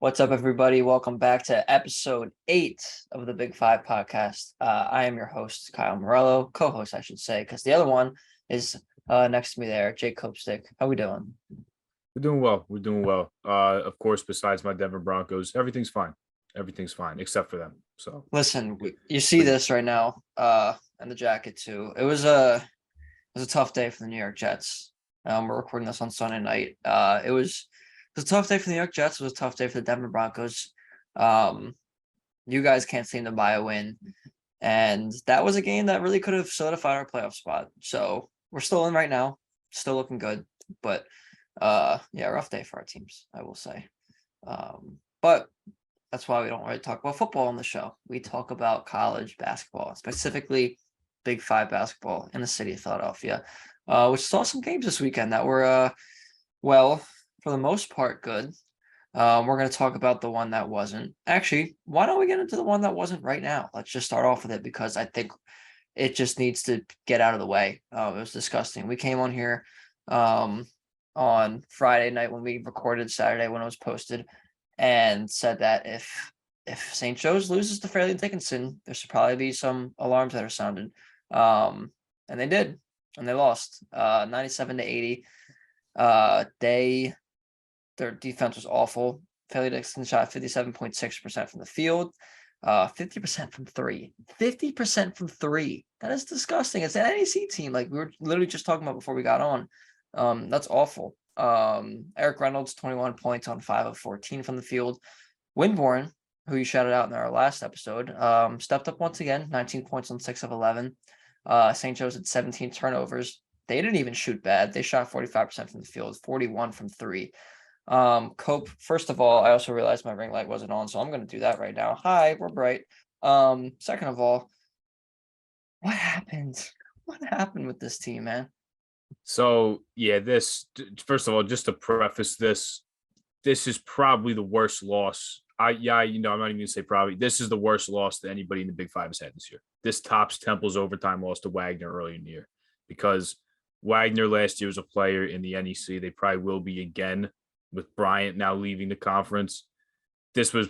What's up, everybody? Welcome back to episode 8 of the Big Five podcast. I am your host, Kyle Morello, co-host, I should say, because the other one is next to me there, Jake Copestick. How we doing? We're doing well. We're doing well. Of course, besides my Denver Broncos, everything's fine. Everything's fine except for them. So Listen, you see this right now, and the jacket too. It was a tough day for the New York Jets. We're recording this on Sunday night. It was a tough day for the New York Jets. It was a tough day for the Denver Broncos. You guys can't seem to buy a win. And that was a game that really could have solidified our playoff spot. So we're still in right now, still looking good. But yeah, rough day for our teams, I will say. But that's why we don't really talk about football on the show. We talk about college basketball, specifically Big Five basketball in the city of Philadelphia, which saw some games this weekend that were, well, for the most part, good. We're going to talk about the one that wasn't. Actually, why don't we get into the one that wasn't right now? Let's just start off with it because I think it just needs to get out of the way. It was disgusting. We came on here on Friday night when we recorded Saturday when it was posted and said that if St. Joe's loses to Fairleigh Dickinson, there should probably be some alarms that are sounded. And they did, and they lost 97-80. Their defense was awful. Fairleigh Dickinson shot 57.6% from the field, 50% from three. 50% from three. That is disgusting. It's an NEC team. Like we were literally just talking about before we got on. That's awful. Eric Reynolds, 21 points on 5 of 14 from the field. Winborn, who you shouted out in our last episode, stepped up once again, 19 points on 6 of 11. St. Joe's had 17 turnovers. They didn't even shoot bad. They shot 45% from the field, 41 from three. Cope, first of all, I also realized my ring light wasn't on, so I'm going to do that right now. Hi, we're bright. Second of all, what happened? What happened with this team, man? So yeah, first of all, just to preface this is probably the worst loss. I'm not even gonna say probably. This is the worst loss that anybody in the Big Five has had this year. This tops Temple's overtime loss to Wagner earlier in the year because Wagner last year was a player in the NEC. They probably will be again with Bryant now leaving the conference. This was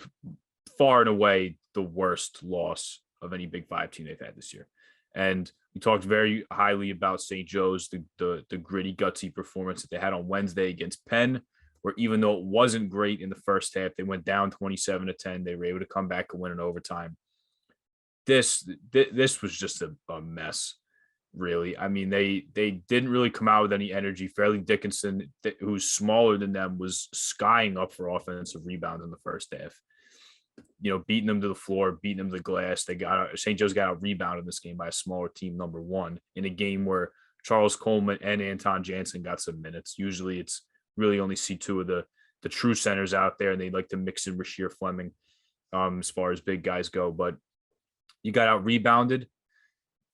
far and away the worst loss of any Big Five team they've had this year. And we talked very highly about St. Joe's, the gritty, gutsy performance that they had on Wednesday against Penn, where even though it wasn't great in the first half, they went down 27-10. They were able to come back and win in overtime. This was just a mess, really. I mean, they didn't really come out with any energy. Fairleigh Dickinson, who's smaller than them, was skying up for offensive rebounds in the first half. Beating them to the floor, beating them to the glass. St. Joe's got out rebounded in this game by a smaller team, number one, in a game where Charles Coleman and Anton Jansen got some minutes. Usually it's really only see two of the true centers out there, and they like to mix in Rasheer Fleming as far as big guys go. But you got out rebounded.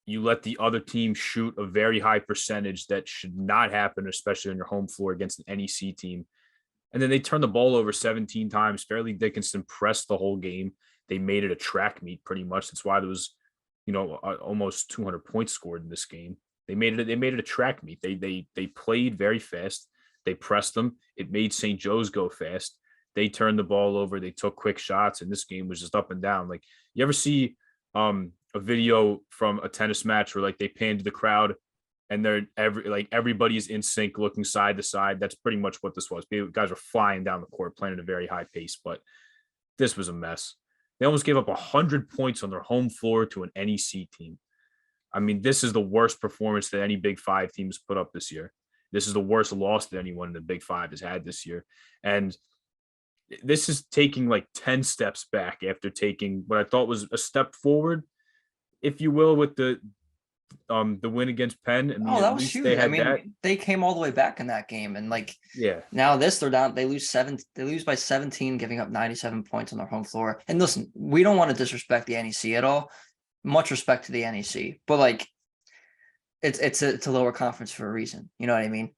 You let the other team shoot a very high percentage that should not happen, especially on your home floor against an NEC team. And then they turned the ball over 17 times. Fairleigh Dickinson pressed the whole game. They made it a track meet pretty much. That's why there was, almost 200 points scored in this game. They made it a track meet. They played very fast. They pressed them. It made St. Joe's go fast. They turned the ball over. They took quick shots, and this game was just up and down. Like, you ever see a video from a tennis match where like they pan to the crowd and everybody is in sync looking side to side? That's pretty much what this was. Guys were flying down the court playing at a very high pace, but this was a mess. They almost gave up 100 points on their home floor to an NEC team. I mean, this is the worst performance that any Big Five team has put up this year. This is the worst loss that anyone in the Big Five has had this year. And this is taking like 10 steps back after taking what I thought was a step forward, if you will, with the win against Penn. I mean, that was huge. They came all the way back in that game, and now they're down. They lose by 17, giving up 97 points on their home floor. And listen, we don't want to disrespect the NEC at all. Much respect to the NEC, but it's a lower conference for a reason. You know what I mean?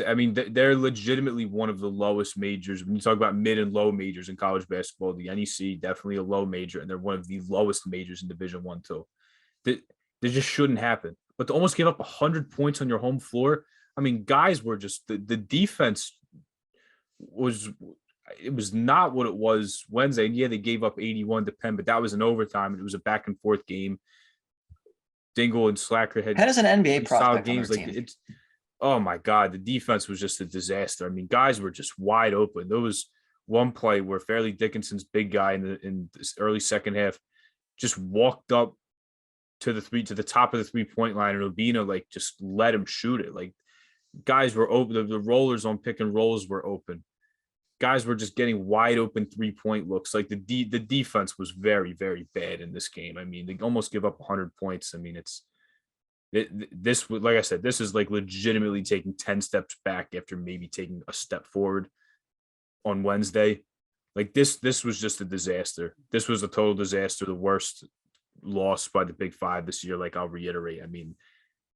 I mean, they're legitimately one of the lowest majors. When you talk about mid and low majors in college basketball, the NEC definitely a low major, and they're one of the lowest majors in Division I too. They just shouldn't happen. But to almost give up 100 points on your home floor, I mean, guys were just the defense was. it was not what it was Wednesday. And yeah, they gave up 81 to Penn, but that was an overtime and it was a back and forth game. Dingle and Slacker had Penn is an NBA pretty solid prospect on their games. Like team. it's, oh my God, the defense was just a disaster. I mean, guys were just wide open. There was one play where Fairleigh Dickinson's big guy in this early second half just walked up to the top of the 3-point line, and Rubino like just let him shoot it. Like guys were open. The rollers on pick and rolls were open. Guys were just getting wide open 3-point looks. Like the defense was very, very bad in this game. I mean, they almost give up 100 points. I mean, this was, like I said, this is like legitimately taking 10 steps back after maybe taking a step forward on Wednesday. Like this was just a disaster. This was a total disaster. The worst loss by the Big Five this year. Like I'll reiterate, I mean,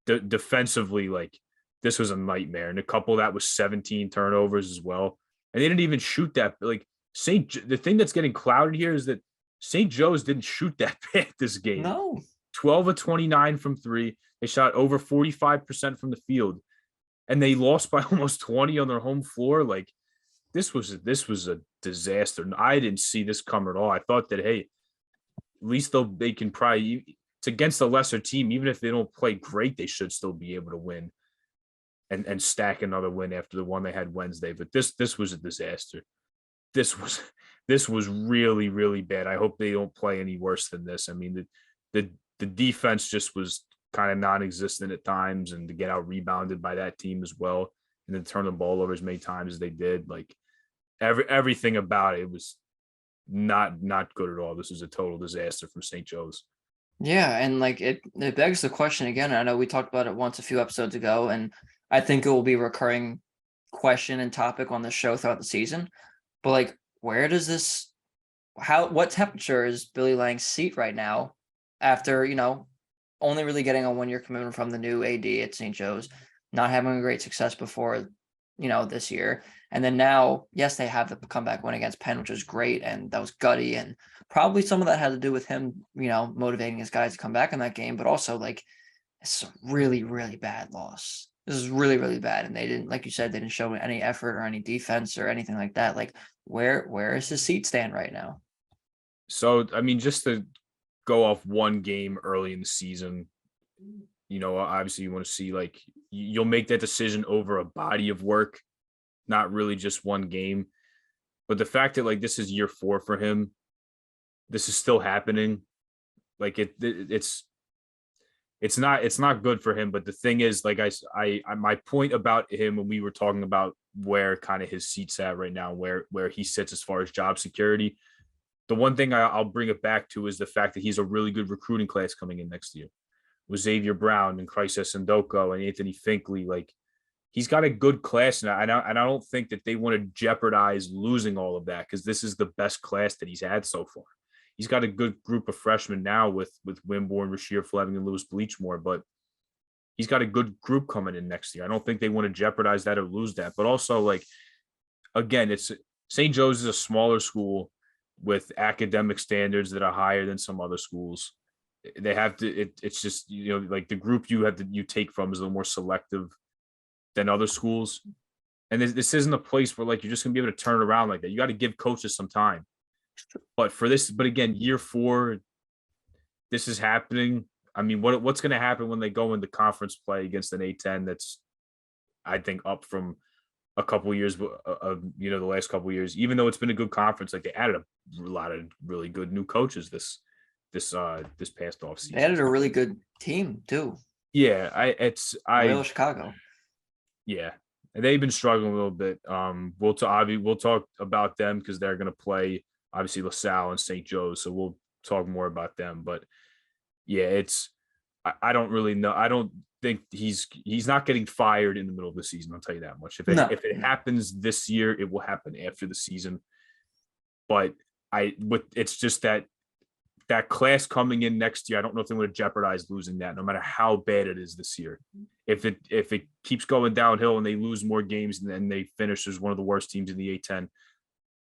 defensively, like this was a nightmare. And a couple that was 17 turnovers as well. And they didn't even shoot that. Like the thing that's getting clouded here is that St. Joe's didn't shoot that bad this game. No. 12 of 29 from three. They shot over 45% from the field. And they lost by almost 20 on their home floor. Like this was a disaster. And I didn't see this coming at all. I thought that, hey, at least they can probably, it's against a lesser team. Even if they don't play great, they should still be able to win and stack another win after the one they had Wednesday. But this was a disaster. This was really, really bad. I hope they don't play any worse than this. I mean, the defense just was kind of non-existent at times, and to get out rebounded by that team as well, and then turn the ball over as many times as they did, like everything about it was not good at all. This was a total disaster from St. Joe's. Yeah, and like it begs the question again. I know we talked about it once a few episodes ago, and I think it will be a recurring question and topic on the show throughout the season. But like, where does this? What temperature is Billy Lang's seat right now? After only really getting a 1-year commitment from the new AD at St. Joe's, not having a great success before, this year. And then now, yes, they have the comeback win against Penn, which was great. And that was gutty. And probably some of that had to do with him, motivating his guys to come back in that game. But also, like, it's a really, really bad loss. This is really, really bad. And they didn't, like you said, they didn't show any effort or any defense or anything like that. Like, where is his seat stand right now? So, I mean, just to go off one game early in the season, obviously you want to see, like, you'll make that decision over a body of work, not really just one game. But the fact that, like, this is year 4 for him, this is still happening. Like it's not good for him. But the thing is, like I my point about him when we were talking about where kind of his seat's at right now, where he sits as far as job security, the one thing I'll bring it back to is the fact that he's a really good recruiting class coming in next year with Xavier Brown and Crisis Ndoko and Anthony Finkley. Like, he's got a good class now, and I don't think that they want to jeopardize losing all of that, because this is the best class that he's had so far. He's got a good group of freshmen now with Wimborne, Rasheer Fleming, and Lewis Bleachmore, but he's got a good group coming in next year. I don't think they want to jeopardize that or lose that. But also, like, again, it's St. Joe's is a smaller school with academic standards that are higher than some other schools. They have to. It's just, like, the group you take from is a little more selective than other schools. And this isn't a place where, like, you're just gonna be able to turn it around like that. You got to give coaches some time. But again, year 4, this is happening. I mean, what's going to happen when they go into conference play against an A10 that's, I think, up from a couple of years of the last couple of years. Even though it's been a good conference, like, they added a lot of really good new coaches this past offseason. They added a really good team too. Yeah, Chicago. Yeah, and they've been struggling a little bit. We'll talk about them because they're going to play, obviously, LaSalle and St. Joe's, so we'll talk more about them. But yeah, I don't really know. I don't think he's not getting fired in the middle of the season. I'll tell you that much. If it happens this year, it will happen after the season. But it's just that class coming in next year, I don't know if they want to jeopardize losing that, no matter how bad it is this year. If it keeps going downhill and they lose more games and then they finish as one of the worst teams in the A10,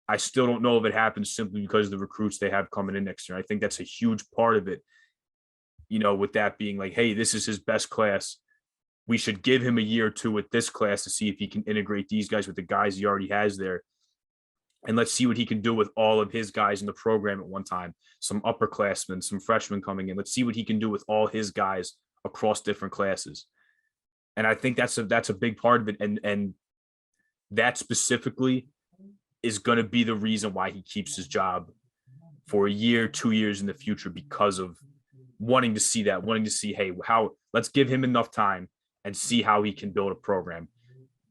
I still don't know if it happens simply because of the recruits they have coming in next year. I think that's a huge part of it. With that being like, hey, this is his best class. We should give him a year or two with this class to see if he can integrate these guys with the guys he already has there. And let's see what he can do with all of his guys in the program at one time. Some upperclassmen, some freshmen coming in. Let's see what he can do with all his guys across different classes. And I think that's a big part of it. And that specifically is going to be the reason why he keeps his job for a year, 2 years in the future, because of wanting to see, hey, let's give him enough time and see how he can build a program.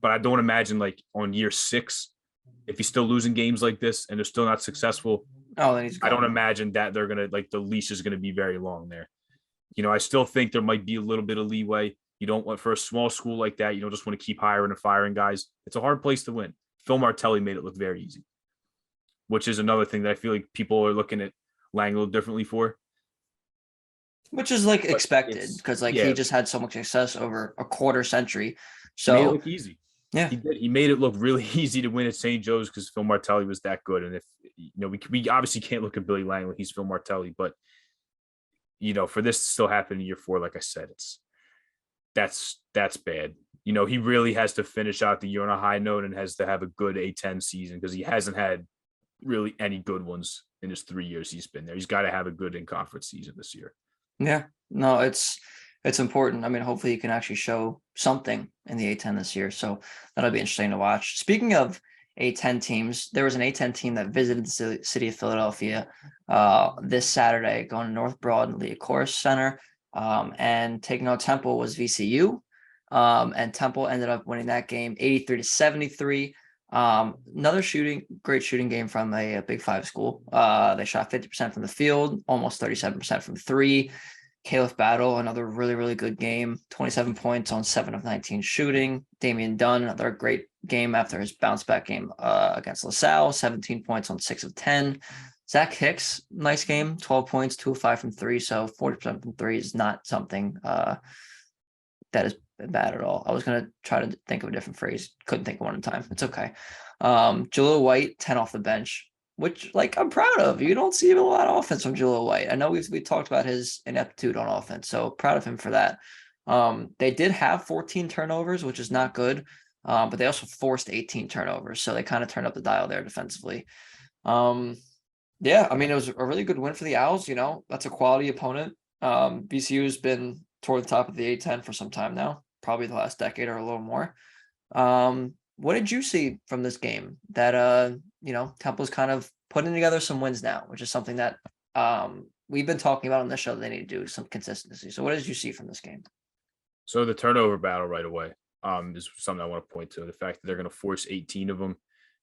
But I don't imagine, like, on year 6, if he's still losing games like this and they're still not successful, then he's I gone. don't imagine that they're going to, like, the leash is going to be very long there. I still think there might be a little bit of leeway. You don't want, for a small school like that, you don't just want to keep hiring and firing guys. It's a hard place to win. Phil Martelli made it look very easy, which is another thing that I feel like people are looking at Lang a little differently for. Which is like expected, because he just had so much success over a quarter century. So made it look easy. Yeah, he did. He made it look really easy to win at St. Joe's because Phil Martelli was that good. And if we obviously can't look at Billy Lang when he's Phil Martelli, but for this to still happen in year 4, like I said, that's bad. He really has to finish out the year on a high note and has to have a good A10 season, because he hasn't had really any good ones in his 3 years he's been there. He's got to have a good in-conference season this year. Yeah, no, it's important. I mean, hopefully you can actually show something in the A10 this year. So that'll be interesting to watch. Speaking of A10 teams, there was an A10 team that visited the city of Philadelphia this Saturday, going to North Broad and Liacouras Center, and taking on Temple was VCU. And Temple ended up winning that game 83-73. Another great shooting game from a Big 5 school. They shot 50% from the field, almost 37% from 3. Caleb Battle, another really, really good game, 27 points on 7 of 19 shooting. Damian Dunn, another great game after his bounce back game against LaSalle, 17 points on 6 of 10. Zach Hicks, nice game, 12 points, 2 of 5 from 3. So 40% from 3 is not something that is bad at all. I was going to try to think of a different phrase. Couldn't think of one in time. It's okay. Jaleel White, 10 off the bench, which, I'm proud of. You don't see a lot of offense from Jaleel White. I know we talked about his ineptitude on offense, so proud of him for that. They did have 14 turnovers, which is not good, but they also forced 18 turnovers, so they kind of turned up the dial there defensively. Yeah, I mean, it was a really good win for the Owls. That's a quality opponent. VCU has been toward the top of the A10 for some time now, probably the last decade or a little more. What did you see from this game that Temple's kind of putting together some wins now, which is something that we've been talking about on this show that they need to do some consistency. So what did you see from this game? So the turnover battle right away is something I want to point to. The fact that they're going to force 18 of them.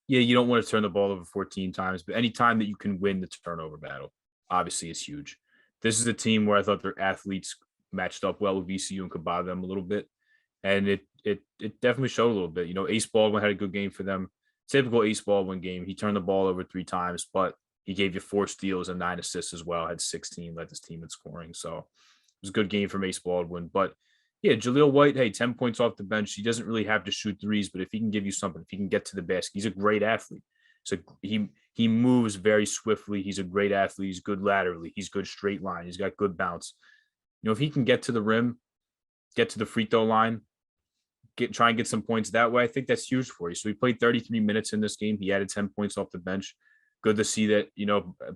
Yeah, you don't want to turn the ball over 14 times, but any time that you can win the turnover battle, obviously, is huge. This is a team where I thought their athletes matched up well with VCU and could bother them a little bit. And it definitely showed a little bit. Ace Baldwin had a good game for them. Typical Ace Baldwin game. He turned the ball over 3 times, but he gave you 4 steals and 9 assists as well. Had 16, led his team in scoring. So it was a good game from Ace Baldwin. But yeah, Jaleel White, hey, 10 points off the bench. He doesn't really have to shoot threes, but if he can give you something, if he can get to the basket, he's a great athlete. So he moves very swiftly. He's a great athlete. He's good laterally. He's good straight line. He's got good bounce. If he can get to the rim, get to the free throw line, try and get some points that way, I think that's huge for you. So he played 33 minutes in this game. He added 10 points off the bench. Good to see that,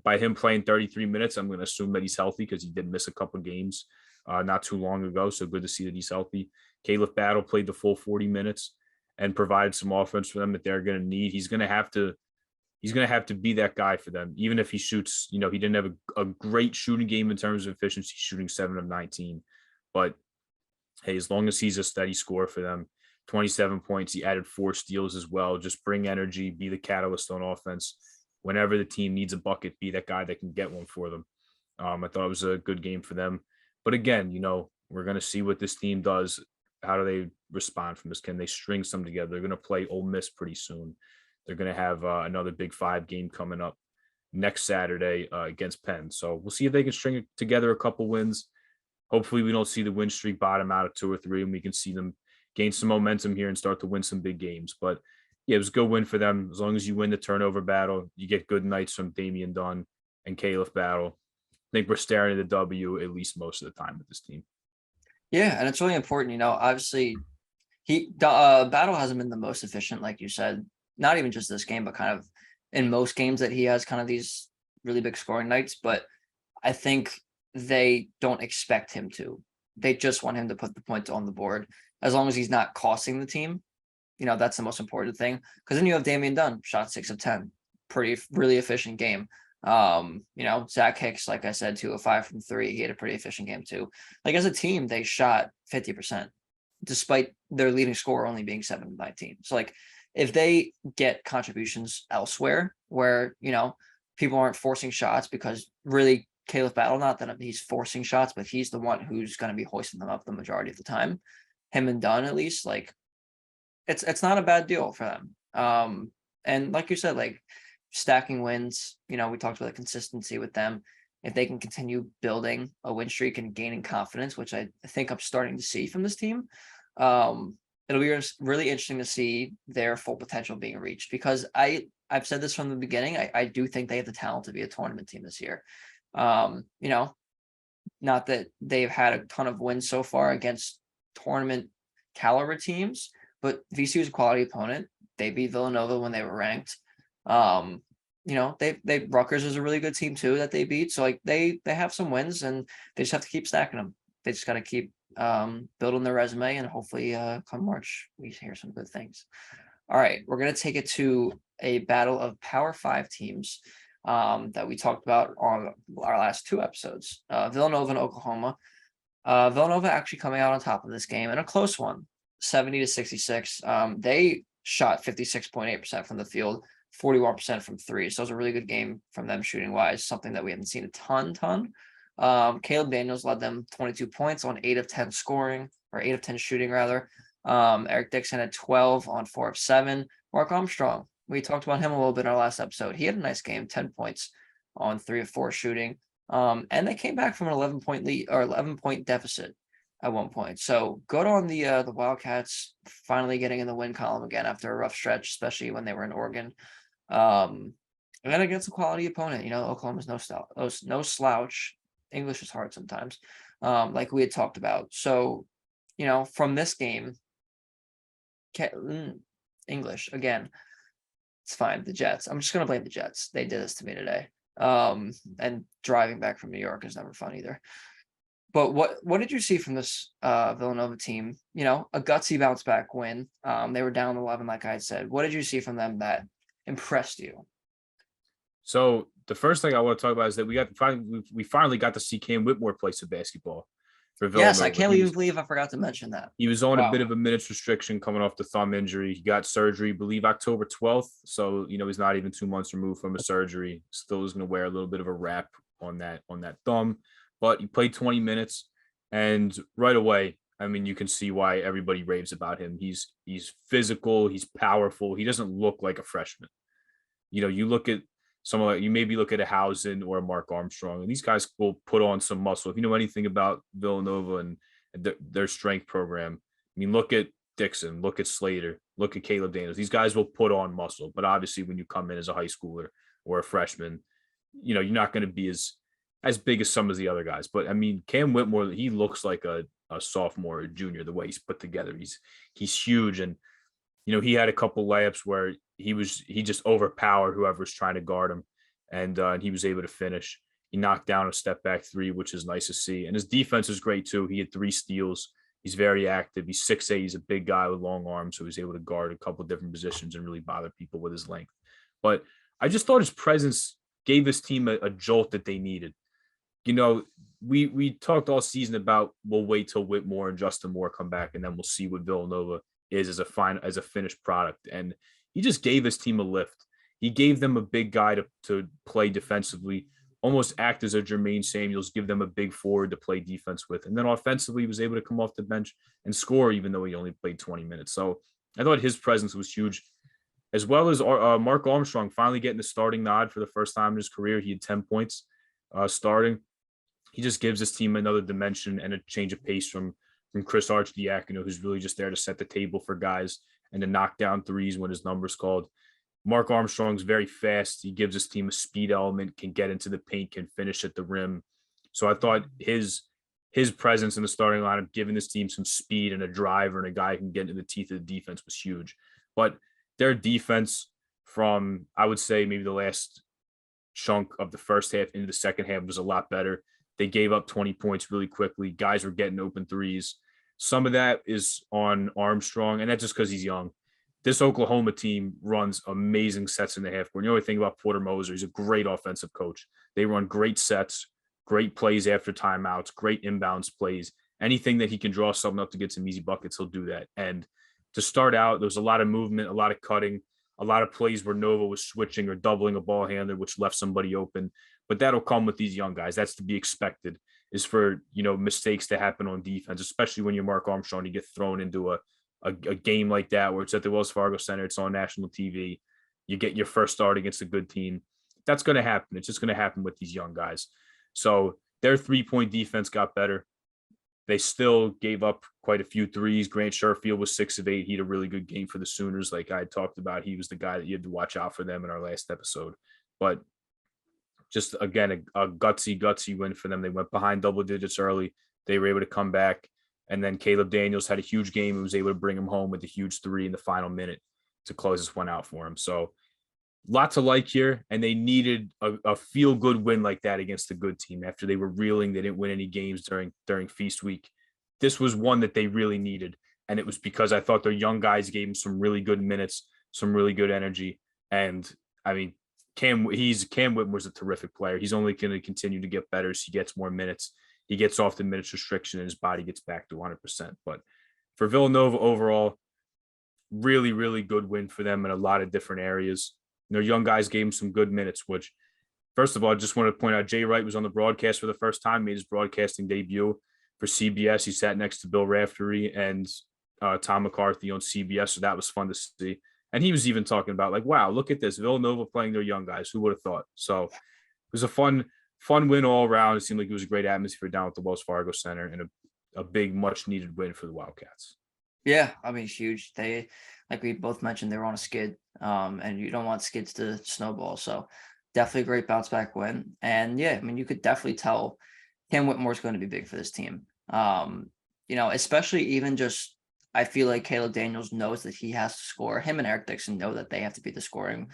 by him playing 33 minutes, I'm going to assume that he's healthy because he did miss a couple of games not too long ago. So good to see that he's healthy. Caleb Battle played the full 40 minutes and provided some offense for them that they're going to need. He's going to have to be that guy for them, even if he shoots, he didn't have a great shooting game in terms of efficiency, shooting 7 of 19. But hey, as long as he's a steady scorer for them, 27 points, he added 4 steals as well. Just bring energy, be the catalyst on offense. Whenever the team needs a bucket, be that guy that can get one for them. I thought it was a good game for them. But again, we're going to see what this team does. How do they respond from this? Can they string some together? They're going to play Ole Miss pretty soon. They're going to have another Big 5 game coming up next Saturday against Penn. So we'll see if they can string together a couple wins. Hopefully we don't see the win streak bottom out of 2 or 3, and we can see them gain some momentum here and start to win some big games. But yeah, it was a good win for them. As long as you win the turnover battle, you get good nights from Damian Dunn and Caleb Battle. I think we're staring at a W at least most of the time with this team. Yeah, and it's really important. Obviously, Battle hasn't been the most efficient, like you said. Not even just this game, but kind of in most games that he has kind of these really big scoring nights, but I think they don't expect him to. They just want him to put the points on the board. As long as he's not costing the team, that's the most important thing. Because then you have Damian Dunn, shot 6 of 10. Really efficient game. Zach Hicks, like I said, 2 of 5 from 3. He had a pretty efficient game too. Like as a team, they shot 50%, despite their leading scorer only being 7 of 19. So like if they get contributions elsewhere where, people aren't forcing shots, because really Caleb Battle, not that he's forcing shots, but he's the one who's going to be hoisting them up the majority of the time. Him and Dunn, at least, like it's not a bad deal for them. And like you said, like stacking wins, we talked about the consistency with them. If they can continue building a win streak and gaining confidence, which I think I'm starting to see from this team, it'll be really interesting to see their full potential being reached, because I've said this from the beginning. I do think they have the talent to be a tournament team this year. Not that they've had a ton of wins so far against tournament caliber teams, but VCU is a quality opponent. They beat Villanova when they were ranked. Rutgers is a really good team too that they beat. So like they have some wins, and they just have to keep stacking them. They just got to keep building their resume, and hopefully come March we hear some good things. All right, we're gonna take it to a battle of Power 5 teams that we talked about on our last 2 episodes. Villanova and Oklahoma. Villanova actually coming out on top of this game in a close one, 70-66. They shot 56.8% from the field, 41% from 3. So it was a really good game from them shooting wise, something that we haven't seen a ton. Caleb Daniels led them 22 points on 8 of 10 scoring, or 8 of 10 shooting rather. Eric Dixon had 12 on 4 of 7. Mark Armstrong, we talked about him a little bit in our last episode. He had a nice game, 10 points on 3 of 4 shooting. And they came back from an 11-point lead or 11-point deficit at one point. So good on the Wildcats finally getting in the win column again after a rough stretch, especially when they were in Oregon. And then against a quality opponent, Oklahoma's no slouch. English is hard sometimes, like we had talked about. So, from this game, English again. It's fine. The Jets. I'm just gonna blame the Jets. They did this to me today. And driving back from New York is never fun either. But what did you see from this Villanova team? A gutsy bounce back win. They were down 11, like I said. What did you see from them that impressed you? So the first thing I want to talk about is that we finally got to see Cam Whitmore play some basketball for Villanova. Yes, I can't even believe I forgot to mention that. He was on a bit of a minutes restriction coming off the thumb injury. He got surgery, I believe, October 12th. So, he's not even 2 months removed from a surgery. Still is going to wear a little bit of a wrap on that thumb. But he played 20 minutes, and right away, you can see why everybody raves about him. He's physical, he's powerful. He doesn't look like a freshman. You look at someone, you maybe look at a Housen or a Mark Armstrong, and these guys will put on some muscle. If you know anything about Villanova and their strength program, look at Dixon, look at Slater, look at Caleb Daniels. These guys will put on muscle, but obviously when you come in as a high schooler or a freshman, you're not going to be as big as some of the other guys. But Cam Whitmore, he looks like a sophomore or junior, the way he's put together. He's huge, and he had a couple layups where he just overpowered whoever's trying to guard him, and he was able to finish. He knocked down a step back 3, which is nice to see. And his defense is great too. He had 3 steals. He's very active. He's 6'8". He's a big guy with long arms, so he's able to guard a couple of different positions and really bother people with his length. But I just thought his presence gave his team a jolt that they needed. We talked all season about we'll wait till Whitmore and Justin Moore come back, and then we'll see what Villanova is as a finished product. And he just gave his team a lift. He gave them a big guy to play defensively, almost act as a Jermaine Samuels, give them a big forward to play defense with. And then offensively, he was able to come off the bench and score, even though he only played 20 minutes. So I thought his presence was huge, as well as Mark Armstrong finally getting the starting nod for the first time in his career. He had 10 points starting. He just gives his team another dimension and a change of pace from Chris Archdiakono, who's really just there to set the table for guys and to knock down threes when his number's called. Mark Armstrong's very fast. He gives his team a speed element, can get into the paint, can finish at the rim. So I thought his presence in the starting lineup, giving this team some speed and a driver and a guy who can get into the teeth of the defense, was huge. But their defense from, I would say, maybe the last chunk of the first half into the second half was a lot better. They gave up 20 points really quickly. Guys were getting open threes. Some of that is on Armstrong, and that's just because he's young. This Oklahoma team runs amazing sets in the half court. You know what I think about Porter Moser? He's a great offensive coach. They run great sets, great plays after timeouts, great inbounds plays. Anything that he can draw something up to get some easy buckets, he'll do that. And to start out, there was a lot of movement, a lot of cutting, a lot of plays where Nova was switching or doubling a ball handler, which left somebody open. But that'll come with these young guys. That's to be expected, is for, mistakes to happen on defense, especially when you're Mark Armstrong, to get thrown into a game like that where it's at the Wells Fargo Center, it's on national TV. You get your first start against a good team. That's going to happen. It's just going to happen with these young guys. So their 3-point defense got better. They still gave up quite a few threes. Grant Sherfield was 6 of 8. He had a really good game for the Sooners. Like I talked about, he was the guy that you had to watch out for them in our last episode. But just, again, a gutsy win for them. They went behind double digits early. They were able to come back. And then Caleb Daniels had a huge game and was able to bring him home with a huge 3 in the final minute to close this one out for him. So lots to like here. And they needed a feel-good win like that against a good team after they were reeling. They didn't win any games during Feast Week. This was one that they really needed. And it was because I thought their young guys gave them some really good minutes, some really good energy. And, I mean, Cam Whitmore's a terrific player. He's only going to continue to get better as he gets more minutes. He gets off the minutes restriction and his body gets back to 100%. But for Villanova overall, really, really good win for them in a lot of different areas. Their young guys gave him some good minutes, which, first of all, I just want to point out Jay Wright was on the broadcast for the first time, made his broadcasting debut for CBS. He sat next to Bill Raftery and Tom McCarthy on CBS, so that was fun to see. And he was even talking about, like, wow, look at this, Villanova playing their young guys. Who would have thought? So it was a fun win all around. It seemed like it was a great atmosphere down at the Wells Fargo Center and a big, much-needed win for the Wildcats. Yeah, I mean, huge. They, like we both mentioned, they were on a skid, and you don't want skids to snowball. So definitely a great bounce back win. And yeah, I mean, you could definitely tell Cam Whitmore's going to be big for this team. Especially even just, I feel like Caleb Daniels knows that he has to score. Him and Eric Dixon know that they have to be the scoring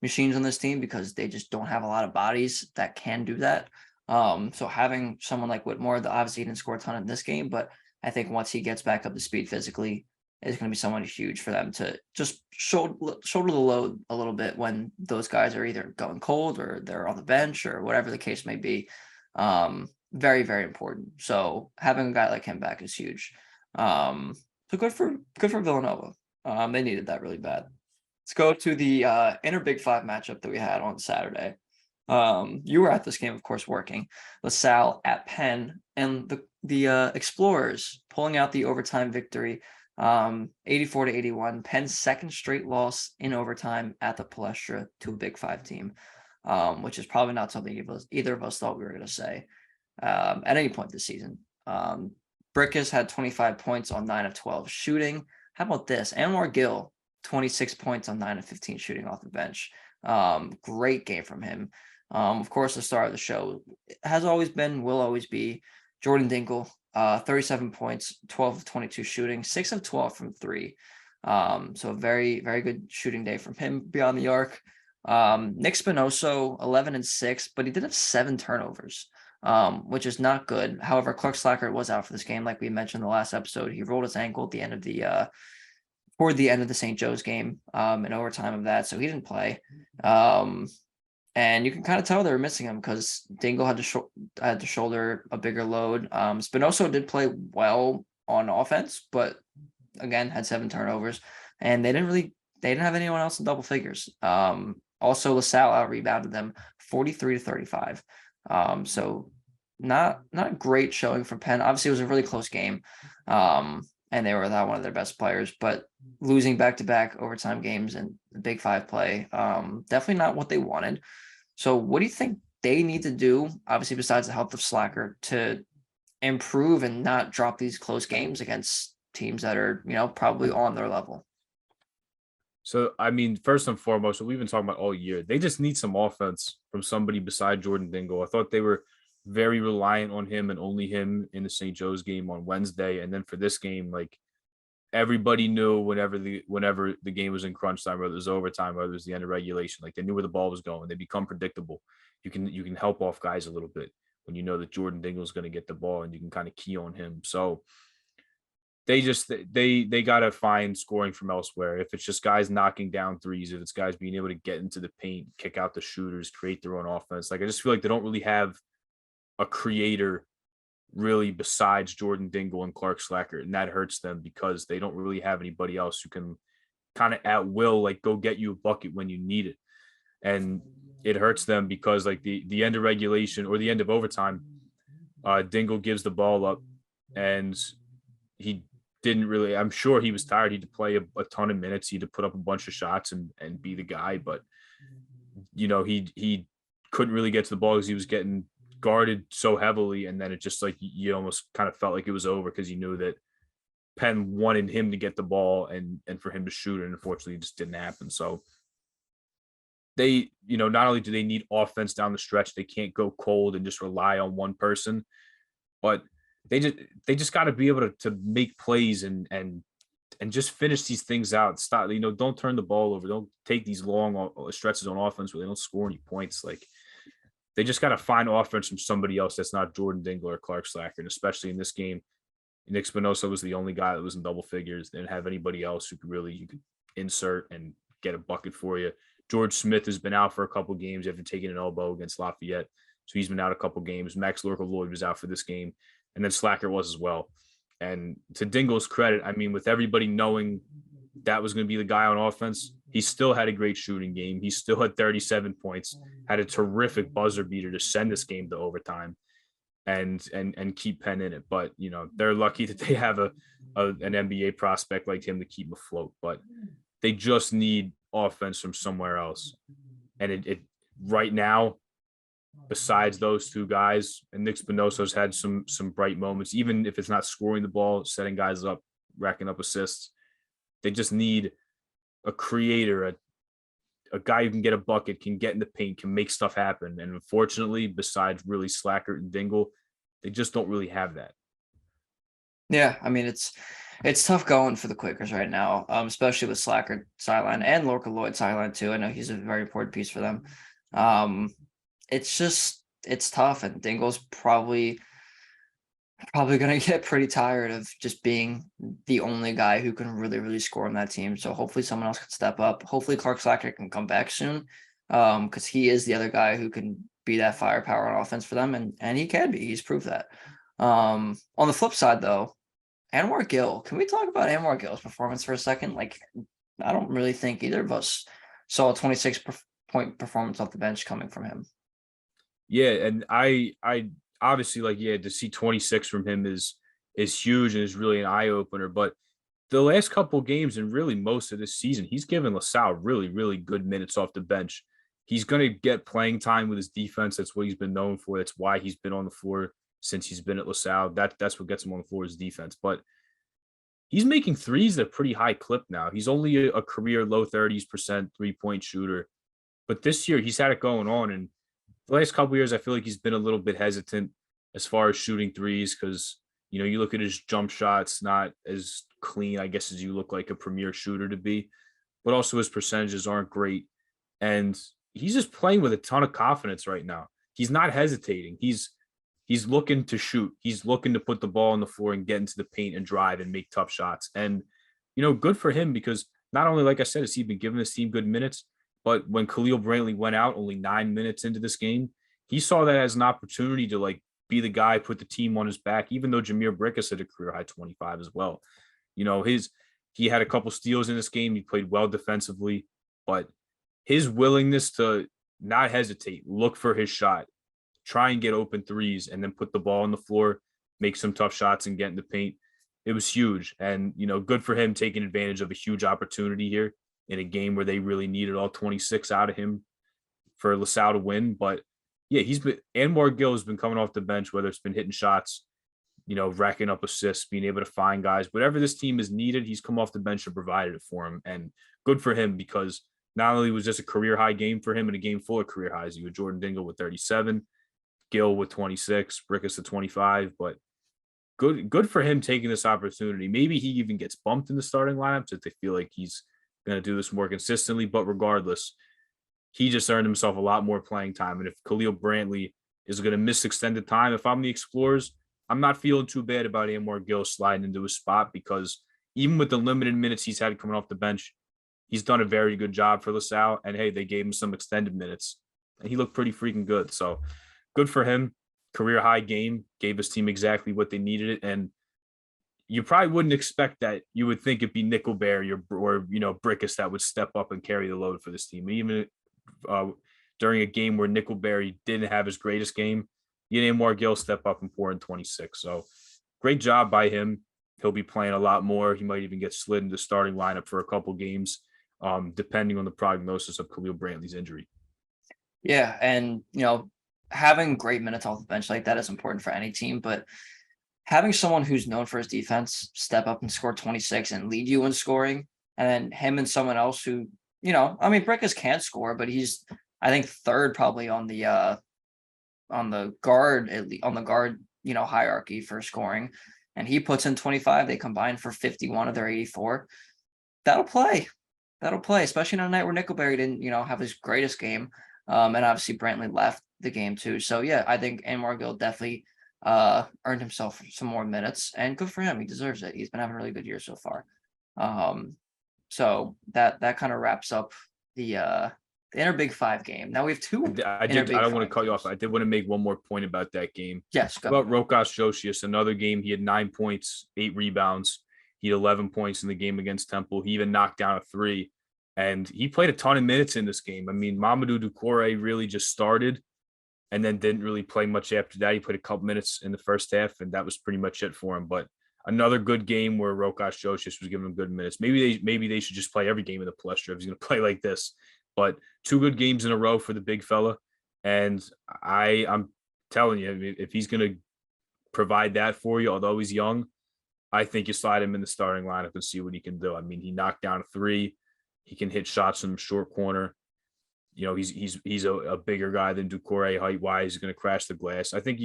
machines on this team because they just don't have a lot of bodies that can do that. So having someone like Whitmore, that obviously didn't score a ton in this game, but I think once he gets back up to speed physically, is going to be someone huge for them to just shoulder the load a little bit when those guys are either going cold or they're on the bench or whatever the case may be. Very, very important. So having a guy like him back is huge. So good for Villanova. They needed that really bad. Let's go to the inner Big Five matchup that we had on Saturday. You were at this game, of course, working. Salle at Penn, and the Explorers pulling out the overtime victory, 84-81. Penn's second straight loss in overtime at the Palestra to a Big Five team, which is probably not something either of us thought we were going to say at any point this season. Brickus had 25 points on 9 of 12 shooting. How about this? Anwar Gill, 26 points on 9 of 15 shooting off the bench. Great game from him. Of course, the star of the show has always been, will always be, Jordan Dingle, 37 points, 12 of 22 shooting, 6 of 12 from 3. So a very, very good shooting day from him beyond the arc. Nick Spinoso, 11 and 6, but he did have 7 turnovers, which is not good. However, Clark Slacker was out for this game. Like we mentioned in the last episode, he rolled his ankle at the end of toward the end of the St. Joe's game, in overtime of that. So he didn't play. And you can kind of tell they were missing him because Dingle had to shoulder a bigger load. Spinoso did play well on offense, but again, had 7 turnovers, and they didn't have anyone else in double figures. Also, LaSalle out-rebounded them 43-35. So not a great showing from Penn. Obviously, it was a really close game, and they were without one of their best players. But losing back-to-back overtime games and the Big Five play, definitely not what they wanted. So what do you think they need to do, obviously besides the help of Slacker, to improve and not drop these close games against teams that are, probably on their level? So, I mean, first and foremost, what we've been talking about all year, they just need some offense from somebody beside Jordan Dingle. I thought they were very reliant on him and only him in the St. Joe's game on Wednesday. And then for this game, like, everybody knew whenever the game was in crunch time, whether it was overtime, whether it was the end of regulation, like they knew where the ball was going. They become predictable. You can help off guys a little bit when you know that Jordan Dingle is going to get the ball and you can kind of key on him. So they got to find scoring from elsewhere. If it's just guys knocking down threes, if it's guys being able to get into the paint, kick out the shooters, create their own offense. Like I just feel like they don't really have a creator really besides Jordan Dingle and Clark Slacker, and that hurts them because they don't really have anybody else who can kind of at will like go get you a bucket when you need it. And it hurts them because like the end of regulation or the end of overtime, Dingle gives the ball up and he didn't really, I'm sure he was tired. He had to play a ton of minutes. He had to put up a bunch of shots and be the guy. But, he couldn't really get to the ball because he was getting guarded so heavily. And then it just like, you almost kind of felt like it was over because you knew that Penn wanted him to get the ball and for him to shoot. And unfortunately, it just didn't happen. So they, not only do they need offense down the stretch, they can't go cold and just rely on one person, but they just got to be able to make plays and just finish these things out. Stop, don't turn the ball over. Don't take these long stretches on offense where they don't score any points. Like they just got to find offense from somebody else that's not Jordan Dingle or Clark Slacker. And especially in this game, Nick Spinoza was the only guy that was in double figures. They didn't have anybody else who you could insert and get a bucket for you. George Smith has been out for a couple games after taking an elbow against Lafayette. So he's been out a couple games. Max Lorca-Lloyd was out for this game. And then Slacker was as well. And to Dingle's credit, I mean, with everybody knowing that was going to be the guy on offense, he still had a great shooting game. He still had 37 points, had a terrific buzzer beater to send this game to overtime and keep Penn in it. But, they're lucky that they have an NBA prospect like him to keep him afloat. But they just need offense from somewhere else. And it right now, besides those two guys, and Nick Spinoza's had some bright moments, even if it's not scoring the ball, setting guys up, racking up assists. They just need a creator, a guy who can get a bucket, can get in the paint, can make stuff happen. And unfortunately, besides really Slacker and Dingle, they just don't really have that. Yeah, I mean it's tough going for the Quakers right now, especially with Slacker sideline and Lorca-Lloyd sideline too. I know he's a very important piece for them. It's tough, and Dingle's probably going to get pretty tired of just being the only guy who can really score on that team. So hopefully someone else can step up. Hopefully Clark Slacker can come back soon, because he is the other guy who can be that firepower on offense for them, and he can be. He's proved that. On the flip side, though, Anwar Gill. Can we talk about Anwar Gill's performance for a second? Like, I don't really think either of us saw a 26-point performance off the bench coming from him. Yeah, and I obviously to see 26 from him is huge and is really an eye opener. But the last couple of games and really most of this season, he's given LaSalle really good minutes off the bench. He's going to get playing time with his defense. That's what he's been known for. That's why he's been on the floor since he's been at LaSalle. That's what gets him on the floor is defense. But he's making threes at a pretty high clip now. He's only a career low 30% 3-point shooter. But this year he's had it going on. And the last couple of years, I feel like he's been a little bit hesitant as far as shooting threes because, you look at his jump shots, not as clean, I guess, as you look like a premier shooter to be, but also his percentages aren't great. And he's just playing with a ton of confidence right now. He's not hesitating. He's looking to shoot. He's looking to put the ball on the floor and get into the paint and drive and make tough shots. And, good for him because not only, like I said, has he been giving this team good minutes, but when Khalil Brantley went out only 9 minutes into this game, he saw that as an opportunity to be the guy, put the team on his back, even though Jameer Brickus had a career high 25 as well. He had a couple steals in this game. He played well defensively, but his willingness to not hesitate, look for his shot, try and get open threes, and then put the ball on the floor, make some tough shots and get in the paint. It was huge. And, good for him taking advantage of a huge opportunity here in a game where they really needed all 26 out of him for LaSalle to win. But yeah, Anwar Gill has been coming off the bench, whether it's been hitting shots, racking up assists, being able to find guys, whatever this team is needed, he's come off the bench and provided it for him. And good for him because not only was this a career high game for him and a game full of career highs, you had Jordan Dingle with 37, Gill with 26, Brickus at 25, but good for him taking this opportunity. Maybe he even gets bumped in the starting lineups if they feel like he's going to do this more consistently. But regardless, he just earned himself a lot more playing time. And if Khalil Brantley is going to miss extended time, if I'm the Explorers, I'm not feeling too bad about Anwar Gill sliding into his spot because even with the limited minutes he's had coming off the bench, he's done a very good job for LaSalle. And hey, they gave him some extended minutes and he looked pretty freaking good. So good for him. Career high game, gave his team exactly what they needed it. And you probably wouldn't expect that. You would think it'd be Nickelberry or Brickus that would step up and carry the load for this team. Even uh, during a game where Nickelberry didn't have his greatest game, you named Gill step up and pour in 26. So great job by him. He'll be playing a lot more. He might even get slid into the starting lineup for a couple games, depending on the prognosis of Khalil Brantley's injury. Yeah, and having great minutes off the bench like that is important for any team, but having someone who's known for his defense step up and score 26 and lead you in scoring, and then him and someone else who, Brickus can't score, but he's, I think, third probably on the guard hierarchy for scoring, and he puts in 25. They combine for 51 of their 84. That'll play, especially on a night where Nickelberry didn't, have his greatest game, and obviously Brantley left the game too. So yeah, I think Anwar Gill definitely earned himself some more minutes, and good for him. He deserves it. He's been having a really good year so far. So that kind of wraps up the inner Big Five game. Now we have two. I don't want to cut you off. I did want to make one more point about that game. Yes, go. About Rokas Josias, another game. He had 9 points, 8 rebounds. He had 11 points in the game against Temple. He even knocked down a 3, and he played a ton of minutes in this game. I mean, Mamadou Ducouré really just started and then didn't really play much after that. He played a couple minutes in the first half, and that was pretty much it for him. But another good game where Rokas Josias was giving him good minutes. Maybe they should just play every game in the Palestra if he's going to play like this. But 2 good games in a row for the big fella. And I'm telling you, if he's going to provide that for you, although he's young, I think you slide him in the starting lineup and see what he can do. I mean, he knocked down a 3. He can hit shots from the short corner. He's a bigger guy than Ducouré height wise. He's going to crash the glass. I think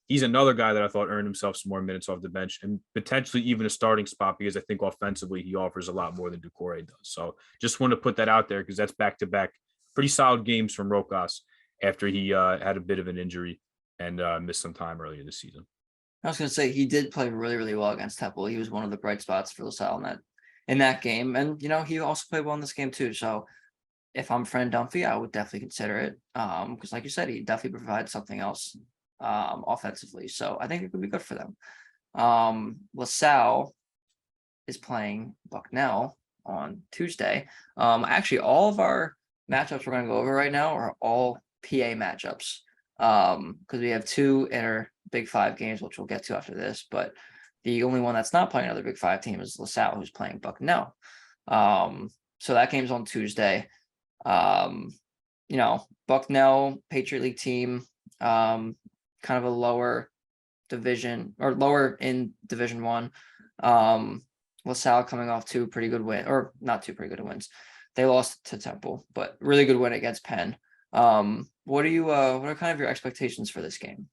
he's another guy that I thought earned himself some more minutes off the bench and potentially even a starting spot because I think offensively he offers a lot more than Ducouré does. So just want to put that out there because that's back-to-back pretty solid games from Rokas after he had a bit of an injury and missed some time earlier this season. I was going to say he did play really, really well against Temple. He was one of the bright spots for LaSalle in that game. And, he also played well in this game too. So if I'm Fran Dunphy, I would definitely consider it. Because like you said, he definitely provides something else offensively. So I think it could be good for them. LaSalle is playing Bucknell on Tuesday. Actually, all of our matchups we're going to go over right now are all PA matchups. Because we have 2 inner Big Five games, which we'll get to after this. But the only one that's not playing another Big Five team is LaSalle, who's playing Bucknell. So that game's on Tuesday. Bucknell, Patriot League team, kind of a lower division or lower in Division 1. LaSalle coming off 2 pretty good wins, or not 2 pretty good wins. They lost to Temple, but really good win against Penn. What are kind of your expectations for this game?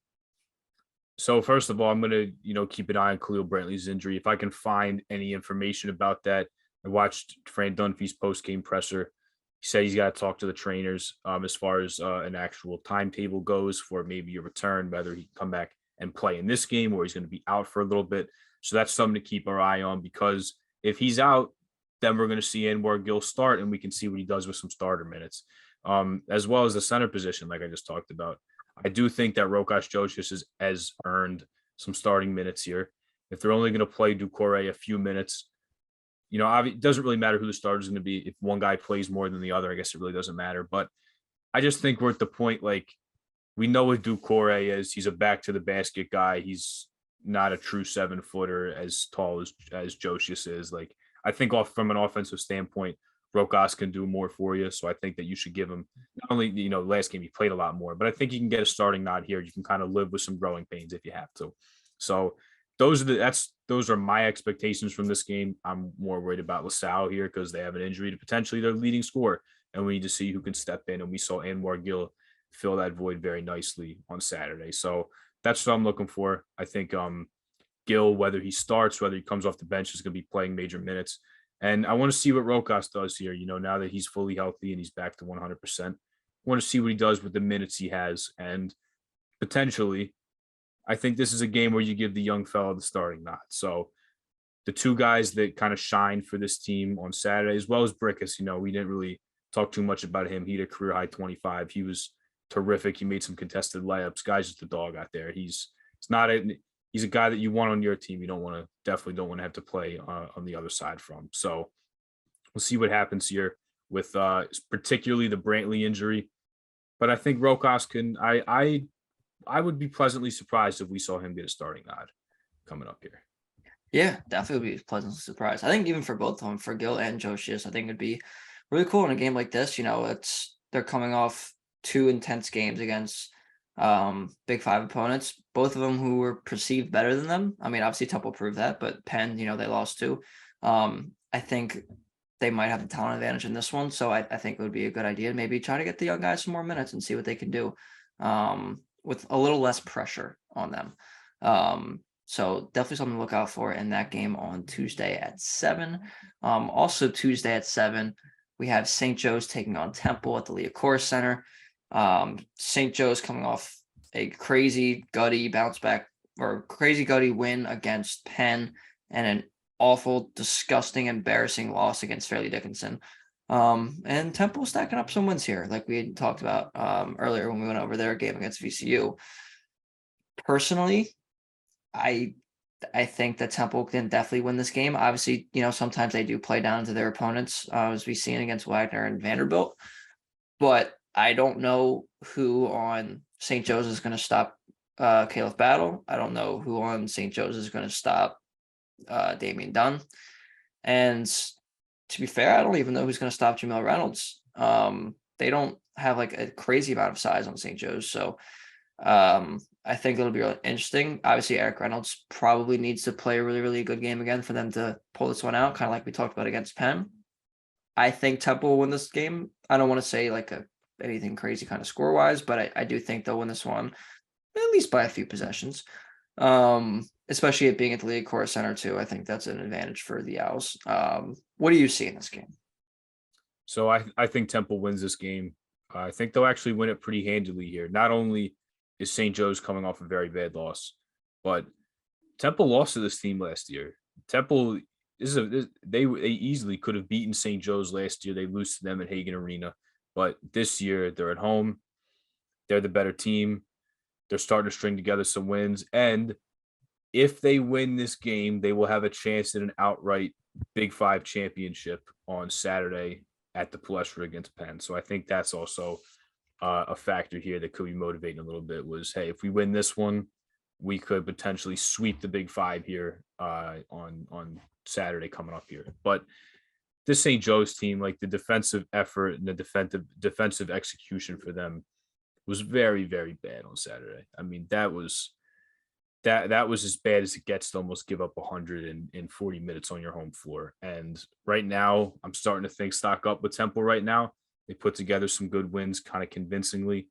So first of all, I'm going to, keep an eye on Khalil Brantley's injury. If I can find any information about that, I watched Fran Dunphy's post-game presser. He said he's got to talk to the trainers as far as an actual timetable goes for maybe a return, whether he can come back and play in this game or he's going to be out for a little bit. So that's something to keep our eye on because if he's out, then we're going to see Anwar Gill start and we can see what he does with some starter minutes, as well as the center position, like I just talked about. I do think that Rokas Josias has earned some starting minutes here. If they're only going to play Ducouré a few minutes, it doesn't really matter who the starter is going to be. If one guy plays more than the other, I guess it really doesn't matter. But I just think we're at the point, we know what Ducouré is. He's a back to the basket guy. He's not a true 7-footer as tall as Josias is. I think from an offensive standpoint, Rokas can do more for you. So I think that you should give him not only, last game he played a lot more, but I think you can get a starting nod here. You can kind of live with some growing pains if you have to. So those are my expectations from this game. I'm more worried about LaSalle here because they have an injury to potentially their leading scorer, and we need to see who can step in. And we saw Anwar Gill fill that void very nicely on Saturday. So that's what I'm looking for. I think Gill, whether he starts, whether he comes off the bench, is going to be playing major minutes. And I want to see what Rokas does here. Now that he's fully healthy and he's back to 100%, I want to see what he does with the minutes he has. And potentially, I think this is a game where you give the young fella the starting nod. So the two guys that kind of shine for this team on Saturday, as well as Brickus, we didn't really talk too much about him. He had a career high 25. He was terrific. He made some contested layups. Guy's just a dog out there. He's a guy that you want on your team. You definitely don't want to have to play on the other side from. So we'll see what happens here with particularly the Brantley injury. But I think Rokas I would be pleasantly surprised if we saw him get a starting nod coming up here. Yeah, definitely be pleasantly surprised. I think even for both of them, for Gill and Josias, I think it'd be really cool in a game like this. They're coming off 2 intense games against Big Five opponents, both of them who were perceived better than them. I mean, obviously Temple proved that, but Penn, they lost to. I think they might have the talent advantage in this one. So I think it would be a good idea to maybe try to get the young guys some more minutes and see what they can do with a little less pressure on them. So definitely something to look out for in that game on Tuesday at 7. Also Tuesday at 7, we have St. Joe's taking on Temple at the Liacouras Center. St. Joe's coming off a crazy gutty win against Penn and an awful, disgusting, embarrassing loss against Fairleigh Dickinson. And Temple stacking up some wins here, like we had talked about earlier when we went over their game against VCU. Personally, I think that Temple can definitely win this game. Obviously, sometimes they do play down to their opponents, as we've seen against Wagner and Vanderbilt. But I don't know who on St. Joe's is going to stop Caleb Battle. I don't know who on St. Joe's is going to stop Damian Dunn. And to be fair, I don't even know who's going to stop Jamil Reynolds. They don't have like a crazy amount of size on St. Joe's. So I think it'll be really interesting. Obviously, Eric Reynolds probably needs to play a really, really good game again for them to pull this one out, kind of like we talked about against Penn. I think Temple will win this game. I don't want to say like anything crazy kind of score-wise, but I do think they'll win this one, at least by a few possessions. Especially it being at the Liacouras Center too. I think that's an advantage for the Owls. What do you see in this game? So I think Temple wins this game. I think they'll actually win it pretty handily here. Not only is St. Joe's coming off a very bad loss, but Temple lost to this team last year. Temple they easily could have beaten St. Joe's last year. They lose to them at Hagan Arena, but this year they're at home. They're the better team. They're starting to string together some wins, and if they win this game, they will have a chance at an outright Big Five championship on Saturday at the Palestra against Penn. So I think that's also a factor here that could be motivating a little bit. Was, hey, if we win this one, we could potentially sweep the Big Five here on Saturday coming up here. But this St. Joe's team, like the defensive effort and the defensive execution for them was very, very bad on Saturday. I mean, that was as bad as it gets to almost give up 140 minutes on your home floor. And right now, I'm starting to think stock up with Temple right now. They put together some good wins kind of convincingly,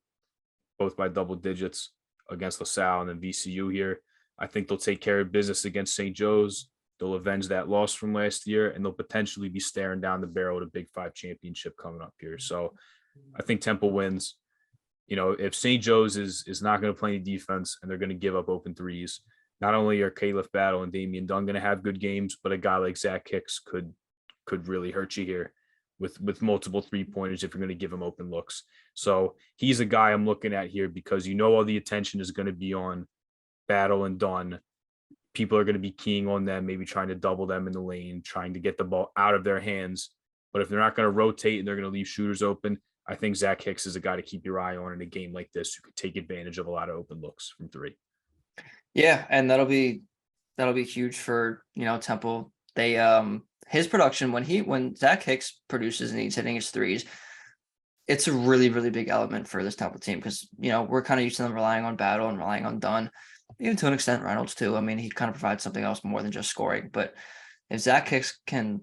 both by double digits against LaSalle and then VCU here. I think they'll take care of business against St. Joe's. They'll avenge that loss from last year, and they'll potentially be staring down the barrel at a Big Five championship coming up here. So I think Temple wins. If St. Joe's is not going to play any defense and they're going to give up open threes, not only are Caleb Battle and Damian Dunn going to have good games, but a guy like Zach Hicks could really hurt you here with multiple 3-pointers if you're going to give him open looks. So he's a guy I'm looking at here because all the attention is going to be on Battle and Dunn. People are going to be keying on them, maybe trying to double them in the lane, trying to get the ball out of their hands. But if they're not going to rotate and they're going to leave shooters open, I think Zach Hicks is a guy to keep your eye on in a game like this who could take advantage of a lot of open looks from 3. Yeah, and that'll be huge for Temple. They his production when Zach Hicks produces and he's hitting his threes, it's a really, really big element for this Temple team because we're kind of used to them relying on Battle and relying on Dunn, even to an extent Reynolds too. I mean, he kind of provides something else more than just scoring. But if Zach Hicks can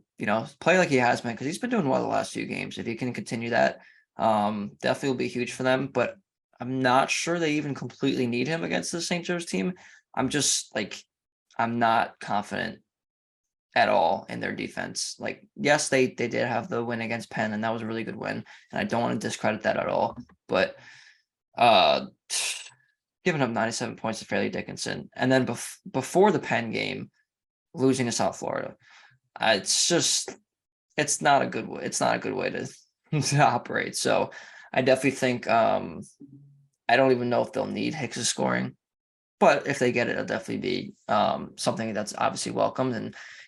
play like he has been, because he's been doing well the last few games, if he can continue that. Definitely will be huge for them, but I'm not sure they even completely need him against the St. Joe's team. I'm just I'm not confident at all in their defense. Like, yes, they did have the win against Penn, and that was a really good win, and I don't want to discredit that at all. But uh, giving up 97 points to Fairleigh Dickinson, and then before the Penn game, losing to South Florida, it's just it's not a good way. It's not a good way to to operate. So I definitely think I don't even know if they'll need Hicks's scoring, but if they get it, it'll definitely be something that's obviously welcomed.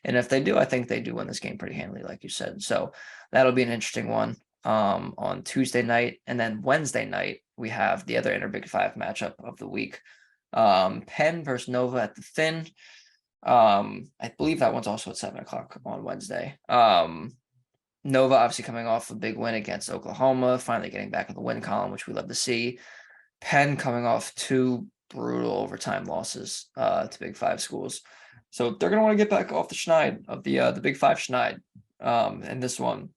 And if they do, I think they do win this game pretty handily, like you said. So that'll be an interesting one on Tuesday night. And then Wednesday night, we have the other Inter Big Five matchup of the week. Penn versus Nova at the Finn. I believe that one's also at 7 o'clock on Wednesday. Nova obviously coming off a big win against Oklahoma, finally getting back in the win column, which we love to see. Penn coming off two brutal overtime losses to Big Five schools. So they're gonna want to get back off the schneid of the Big Five schneid. And this one,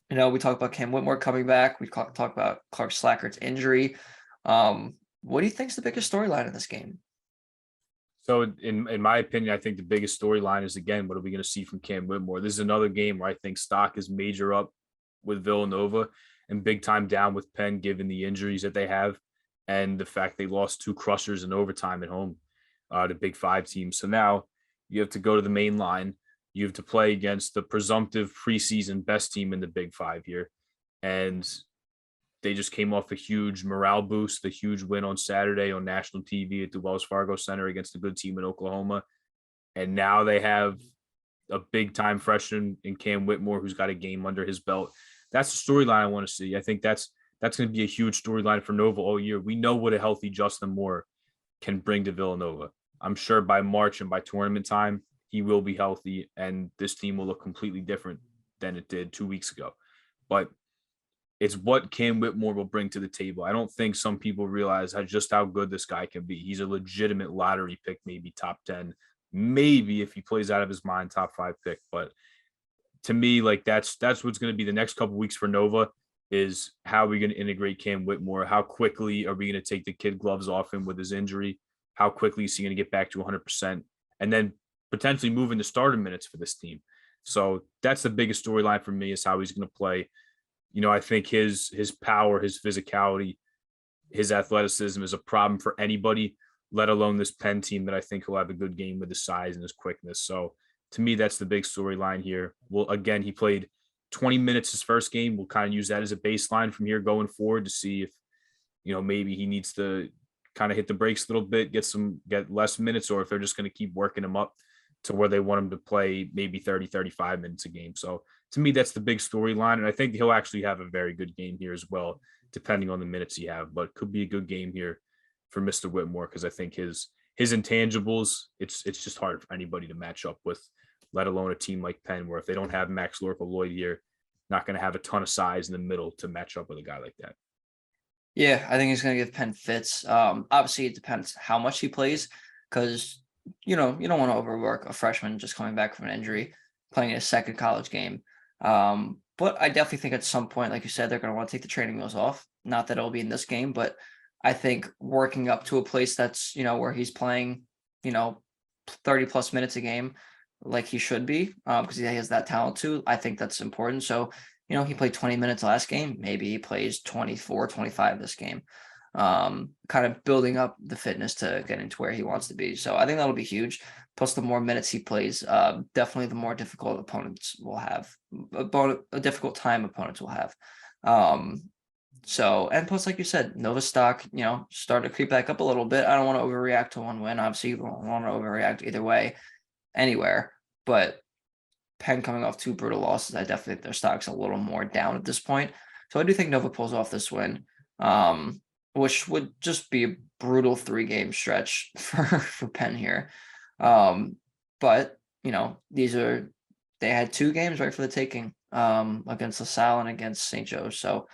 we talked about Cam Whitmore coming back. We talked about Clark Slackert's injury. What do you think is the biggest storyline in this game? So in my opinion, I think the biggest storyline is, again, what are we going to see from Cam Whitmore? This is another game where I think stock is major up with Villanova and big time down with Penn, given the injuries that they have and the fact they lost two crushers in overtime at home to Big Five teams. So now you have to go to the main line. You have to play against the presumptive preseason best team in the Big Five here. And they just came off a huge morale boost, a huge win on Saturday on national TV at the Wells Fargo Center against a good team in Oklahoma. And now they have a big time freshman in Cam Whitmore, who's got a game under his belt. That's the storyline I want to see. I think that's going to be a huge storyline for Nova all year. We know what a healthy Justin Moore can bring to Villanova. I'm sure by March and by tournament time, he will be healthy, and this team will look completely different than it did 2 weeks ago. But it's what Cam Whitmore will bring to the table. I don't think some people realize how good this guy can be. He's a legitimate lottery pick, maybe top 10, maybe if he plays out of his mind, top 5 pick. But to me, like that's what's going to be the next couple of weeks for Nova is how are we going to integrate Cam Whitmore? How quickly are we going to take the kid gloves off him with his injury? How quickly is he going to get back to 100%? And then potentially move into starter minutes for this team. So that's the biggest storyline for me is how he's going to play. I think his power, his physicality, his athleticism is a problem for anybody, let alone this Penn team that I think will have a good game with his size and his quickness. So to me, that's the big storyline here. Well, again, he played 20 minutes his first game. We'll kind of use that as a baseline from here going forward to see if, maybe he needs to kind of hit the brakes a little bit, get less minutes, or if they're just going to keep working him up to where they want him to play maybe 30, 35 minutes a game. So to me, that's the big storyline. And I think he'll actually have a very good game here as well, depending on the minutes he have, but could be a good game here for Mr. Whitmore. Cause I think his intangibles, it's just hard for anybody to match up with, let alone a team like Penn, where if they don't have Max Lorca-Lloyd here, not going to have a ton of size in the middle to match up with a guy like that. Yeah, I think he's going to give Penn fits. Obviously, it depends how much he plays because, you don't want to overwork a freshman just coming back from an injury, playing a second college game. But I definitely think at some point, like you said, they're going to want to take the training wheels off. Not that it'll be in this game, but I think working up to a place that's, where he's playing, 30 plus minutes a game like he should be because he has that talent too. I think that's important. So, he played 20 minutes last game. Maybe he plays 24, 25 this game. Kind of building up the fitness to getting to where he wants to be. So I think that'll be huge. Plus, the more minutes he plays, definitely the more difficult opponents will have, a difficult time opponents will have. So, and plus, like you said, Nova stock, started to creep back up a little bit. I don't want to overreact to one win. Obviously, you don't want to overreact either way, anywhere. But Penn coming off two brutal losses, I definitely think their stock's a little more down at this point. So I do think Nova pulls off this win, which would just be a brutal 3-game stretch for Penn here. But they had 2 games right for the taking against LaSalle and against St. Joe's. So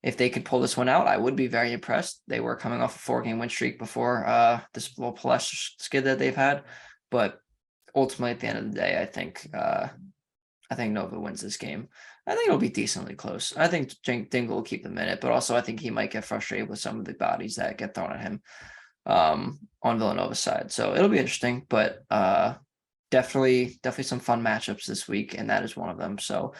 if they could pull this one out, I would be very impressed. They were coming off a 4-game win streak before this little Palestrina skid that they've had. But ultimately, at the end of the day, I think Nova wins this game. I think it'll be decently close. I think Dingle will keep the minute, but also I think he might get frustrated with some of the bodies that get thrown at him. on Villanova's side. So it'll be interesting, but definitely some fun matchups this week, and that is one of them. So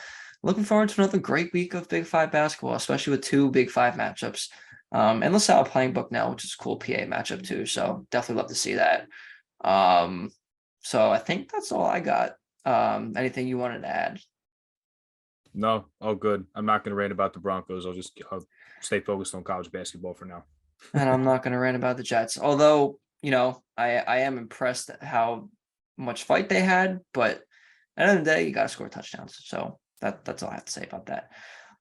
looking forward to another great week of Big Five basketball, especially with two Big Five matchups. And LaSalle playing Bucknell, which is a cool PA matchup too. So definitely love to see that. So I think that's all I got. Anything you wanted to add? No, all good. I'm not going to rant about the Broncos. I'll stay focused on college basketball for now. And I'm not going to rant about the Jets, although, I am impressed at how much fight they had, but at the end of the day, you got to score touchdowns. So that's all I have to say about that.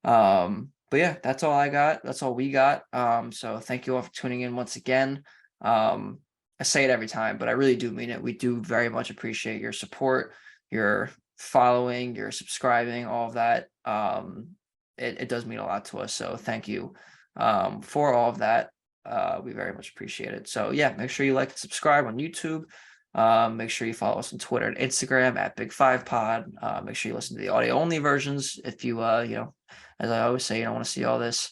But yeah, that's all I got. That's all we got. So thank you all for tuning in once again. I say it every time, but I really do mean it. We do very much appreciate your support, your following, your subscribing, all of that. It does mean a lot to us. So thank you for all of that. We very much appreciate it. So yeah, make sure you like and subscribe on YouTube. Make sure you follow us on Twitter and Instagram at Big Five Pod. Make sure you listen to the audio only versions if you as I always say, you don't want to see all this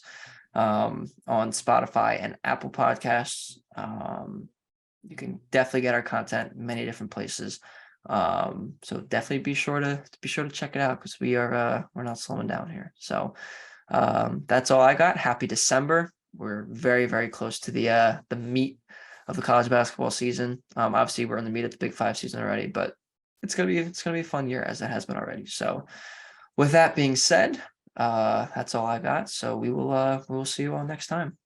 on Spotify and Apple Podcasts. You can definitely get our content many different places. So definitely be sure to check it out, because we're not slowing down here. So that's all I got. Happy December. We're very, very close to the meat of the college basketball season. Obviously we're in the meat of the Big Five season already, but it's gonna be a fun year, as it has been already. So with that being said, that's all I got. So we will see you all next time.